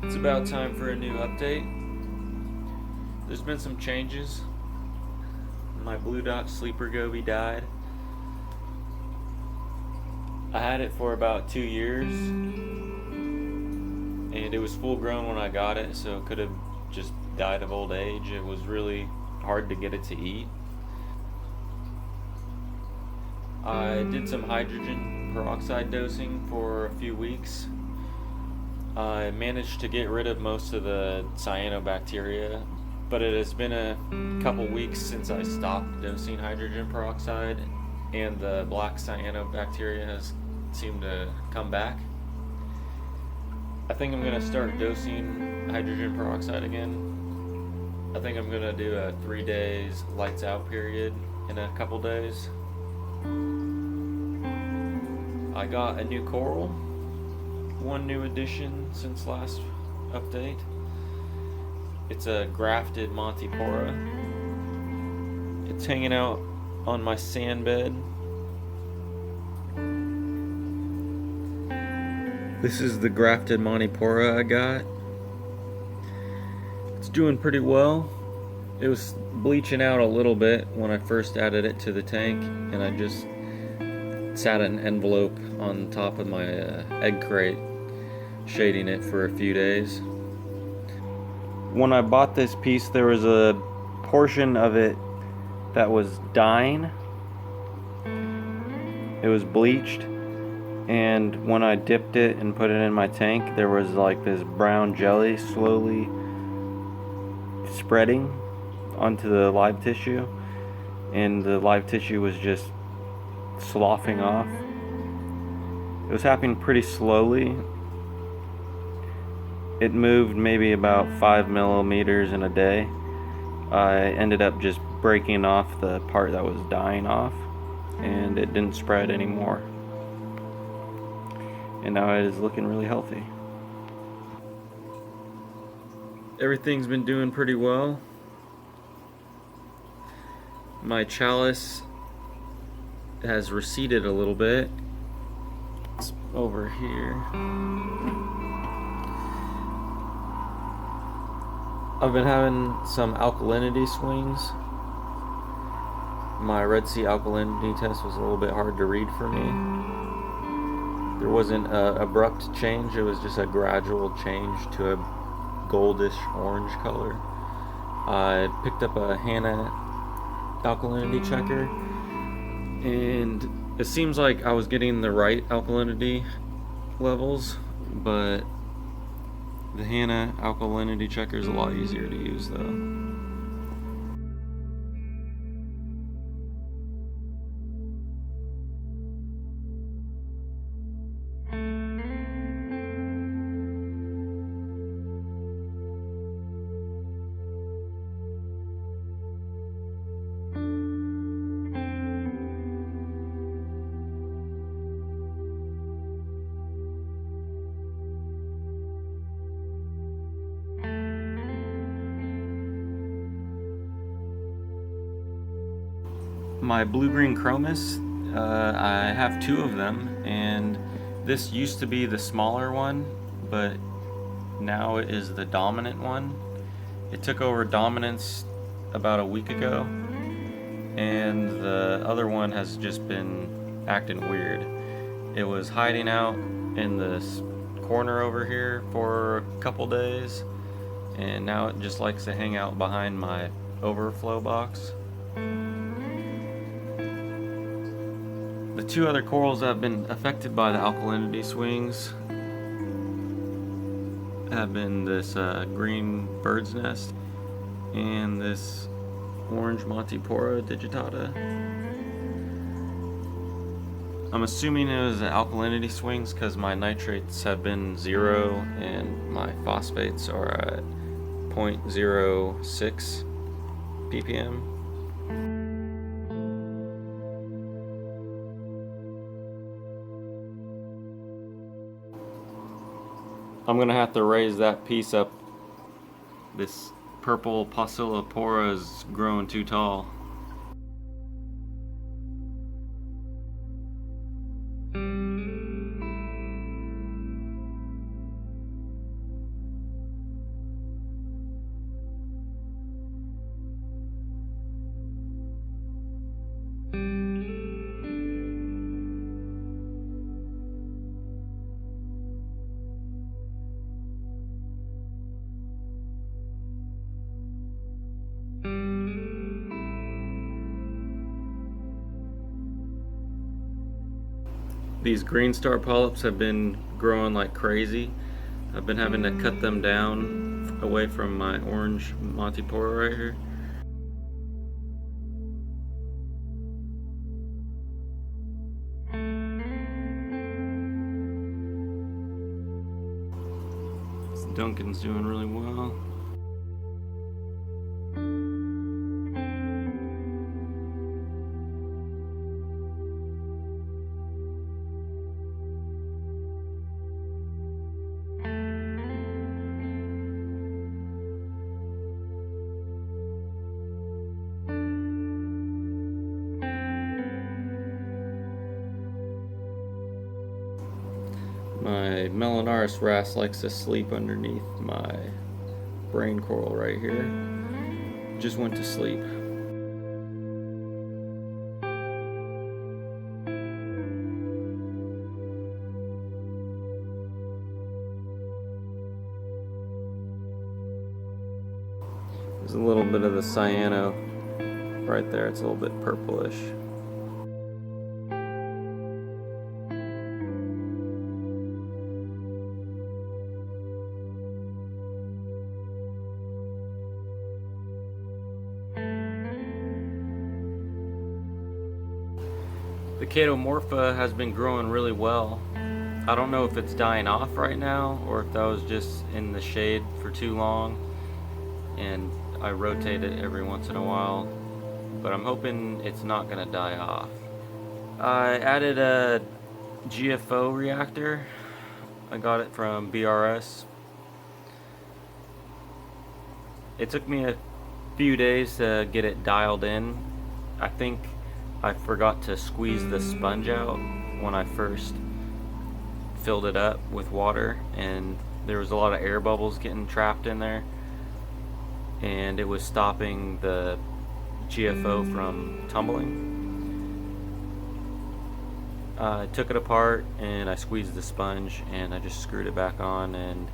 It's about time for a new update. There's been some changes. My blue dot sleeper goby died. I had it for about 2 years, and it was full grown when I got it, so it could have just died of old age. It was really hard to get it to eat. I did some hydrogen peroxide dosing for a few weeks. I managed to get rid of most of the cyanobacteria, but it has been a couple weeks since I stopped dosing hydrogen peroxide, and the black cyanobacteria has seemed to come back. I think I'm going to start dosing hydrogen peroxide again. I think I'm going to do a 3 days lights out period in a couple days. I got a new coral, one new addition since last update. It's a grafted Montipora. It's hanging out on my sand bed. This is the grafted Montipora I got. It's doing pretty well. It was bleaching out a little bit when I first added it to the tank, and I just sat an envelope on top of my egg crate, shading it for a few days. When I bought this piece, there was a portion of it that was dying. It was bleached, and when I dipped it and put it in my tank, there was like this brown jelly slowly spreading onto the live tissue, and the live tissue was just sloughing off. It was happening pretty slowly. It moved maybe about 5 millimeters in a day. I ended up just breaking off the part that was dying off, and it didn't spread anymore. And now it is looking really healthy. Everything's been doing pretty well. My chalice has receded a little bit. It's over here. I've been having some alkalinity swings. My Red Sea alkalinity test was a little bit hard to read for me. There wasn't an abrupt change, it was just a gradual change to a goldish orange color. I picked up a Hannah alkalinity checker, and it seems like I was getting the right alkalinity levels, but the Hannah alkalinity checker is a lot easier to use though. My blue-green chromis, I have 2 of them, and this used to be the smaller one, but now it is the dominant one. It took over dominance about a week ago, and the other one has just been acting weird. It was hiding out in this corner over here for a couple days, and now it just likes to hang out behind my overflow box. The 2 other corals that have been affected by the alkalinity swings have been this green bird's nest and this orange Montipora digitata. I'm assuming it was the alkalinity swings because my nitrates have been 0 and my phosphates are at 0.06 ppm. I'm gonna have to raise that piece up. This purple Pocillopora is growing too tall. These green star polyps have been growing like crazy. I've been having to cut them down away from my orange Montipora right here. Duncan's doing really well. My Melanaris wrasse likes to sleep underneath my brain coral right here. Just went to sleep. There's a little bit of the cyano right there. It's a little bit purplish. The Chaetomorpha has been growing really well. I don't know if it's dying off right now or if that was just in the shade for too long and I rotate it every once in a while, but I'm hoping it's not gonna die off. I added a GFO reactor. I got it from BRS. It took me a few days to get it dialed in. I think I forgot to squeeze the sponge out when I first filled it up with water, and there was a lot of air bubbles getting trapped in there, and it was stopping the GFO from tumbling. I took it apart and I squeezed the sponge and I just screwed it back on and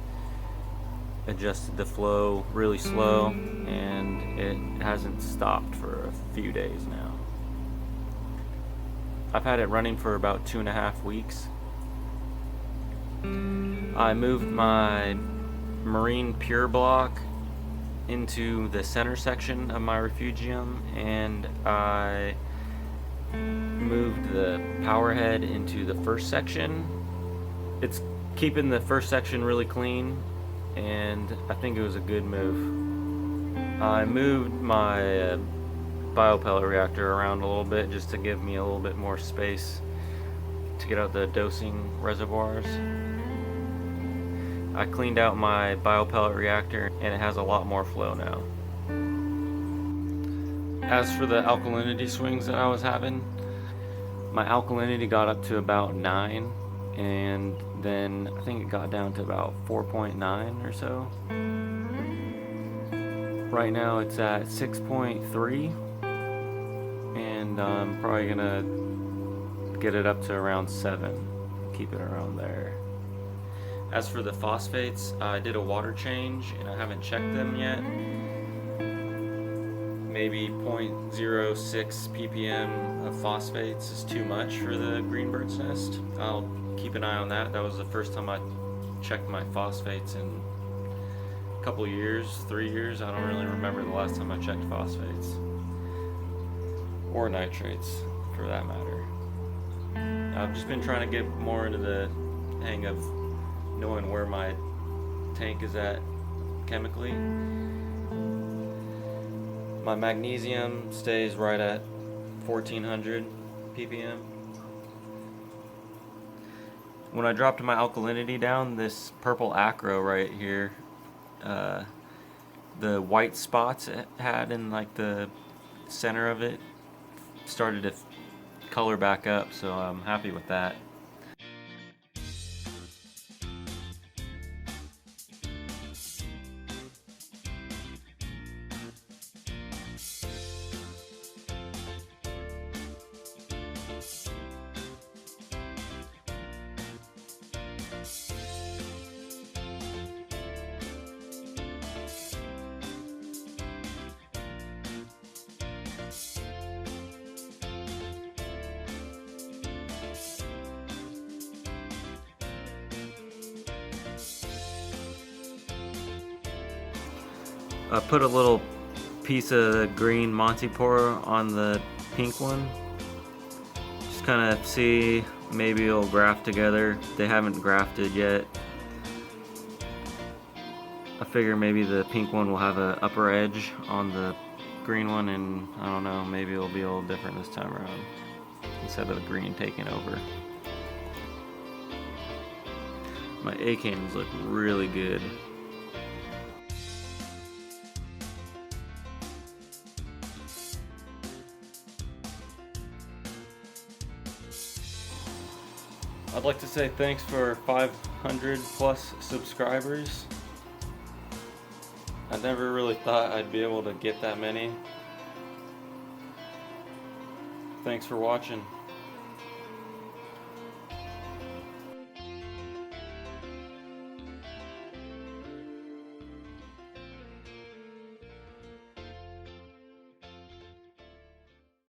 adjusted the flow really slow, and it hasn't stopped for a few days now. I've had it running for about 2.5 weeks. I moved my marine pure block into the center section of my refugium, and I moved the power head into the first section. It's keeping the first section really clean, and I think it was a good move. I moved my biopellet reactor around a little bit just to give me a little bit more space to get out the dosing reservoirs. I cleaned out my biopellet reactor and it has a lot more flow now. As for the alkalinity swings that I was having, my alkalinity got up to about 9, and then I think it got down to about 4.9 or so. Right now it's at 6.3, and I'm probably gonna get it up to around 7, keep it around there. As for the phosphates, I did a water change and I haven't checked them yet. Maybe 0.06 ppm of phosphates is too much for the greenbird's nest. I'll keep an eye on that. That was the first time I checked my phosphates in a couple years, 3 years. I don't really remember the last time I checked phosphates. Or nitrates, for that matter. I've just been trying to get more into the hang of knowing where my tank is at chemically. My magnesium stays right at 1400 ppm. When I dropped my alkalinity down, this purple acro right here, the white spots it had in like the center of it started to color back up, so I'm happy with that. I put a little piece of the green Montipora on the pink one. Just kind of see, maybe it'll graft together. They haven't grafted yet. I figure maybe the pink one will have an upper edge on the green one, and I don't know, maybe it'll be a little different this time around instead of the green taking over. My A-cans look really good. I'd like to say thanks for 500 plus subscribers. I never really thought I'd be able to get that many. Thanks for watching.